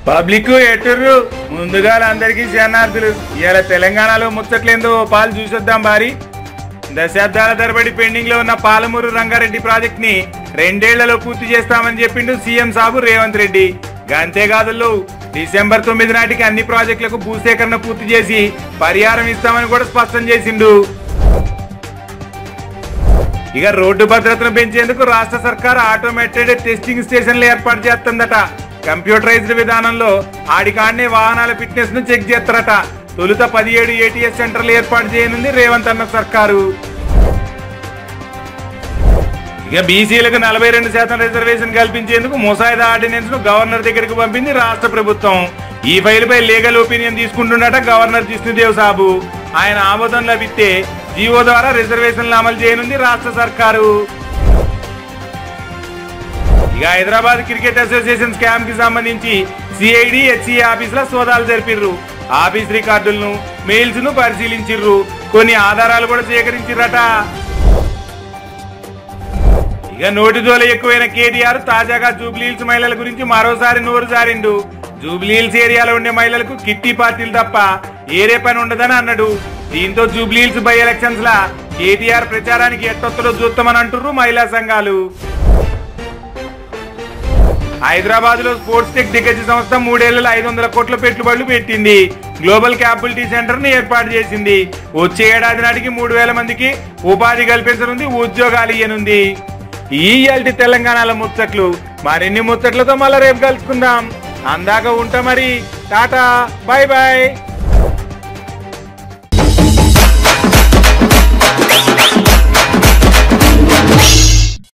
Public ఎటుర్రు ముందుగా అందరికీ శరణార్థులు. ఇవాళ తెలంగాణలో ముచ్చట్లేందో పాలు చూసొద్దాం బారి. దశాబ్దాల తరబడి పెండింగ్ లో ఉన్న పాలమూరు రంగారెడ్డి ప్రాజెక్ట్ ని 2 ఏళ్లలో పూర్తి చేస్తామని చెప్పిండు సీఎం సాబు రేవంత్ రెడ్డి. అంతేకాదు డిసెంబర్ 9 నాటికి అన్ని ప్రాజెక్టులకు భూసేకరణ పూర్తి చేసి పరిహారం ఇస్తామని కూడా స్పష్టం చేసిండు. ఇక రోడ్డు భద్రతను పెంచేందుకు రాష్ట్ర సర్కార్ ఆటోమేటెడ్ టెస్టింగ్ స్టేషన్లు ఏర్పాటు చేస్తుందట. కంప్యూటరైజ్డ్ విధానంలో ఆడికాడనే వాహనాల ఫిట్నెస్ ను చెక్ చేస్తారట. తొలుత 17 ఏటీఎస్ సెంటర్లు ఏర్పాటు చేయనుంది రేవంత్ అన్న సర్కారు. ఇక బీసీలకు 42% రిజర్వేషన్ కల్పించేందుకు ముసాయిదా ఆర్డినెన్స్ ను గవర్నర్ దగ్గరకు పంపింది రాష్ట్ర ప్రభుత్వం. ఈ ఫైల్ పై legal opinion తీసుకుంటున్నట governor Jishnu Dev Sabu. ఆయన ఆమోదం లభిస్తే జీవో ద్వారా రిజర్వేషన్లు అమలు చేయనుంది రాష్ట్ర సర్కారు. ఇక హైదరాబాద్ క్రికెట్ అసోసియేషన్ స్కామ్ కి సంబంధించి సిఐడి హెచ్సిఏ ఆఫీసుల సోదాలు జరిపిర్రు. ఆఫీస్ రికార్డులను మెయిల్స్ ను పరిశీలించిర్రు. కొన్ని ఆధారాలు కూడా సేకరించిర్రట. ఇక నోటిదోల ఎక్కువైన కేటీఆర్ తాజాగా జూబ్లీహిల్స్ మహిళల గురించి మరోసారి నోరు జారిండు. జూబ్లీహిల్స్ ఏరియాలో ఉండే మహిళలకు కిట్టి పార్టీలు తప్ప ఏరే పని ఉండదని అన్నాడు. దీంతో జూబ్లీహిల్స్ బై ఎలక్షన్స్ లా కేటీఆర్ ప్రచారానికి ఎట్టొత్తలో చూస్తామని అంటుర్రు మహిళా సంఘాలు. హైదరాబాద్ లో స్పోర్ట్స్ టెక్ దిగ్గజ సంస్థ 3 ఏళ్లలో 500 కోట్ల పెట్టుబడులు పెట్టింది. గ్లోబల్ క్యాపబిలిటీ సెంటర్ ని ఏర్పాటు చేసింది. వచ్చే ఏడాది నాటికి 3000 మందికి ఉపాధి కల్పించనుంది, ఉద్యోగాలు ఇయ్యనుంది. ఈ తెలంగాణలో ముచ్చట్లు. మరిన్ని ముచ్చట్లతో మళ్ళీ రేపు కలుసుకుందాం. అందాక ఉంటా మరి. Tata, by by.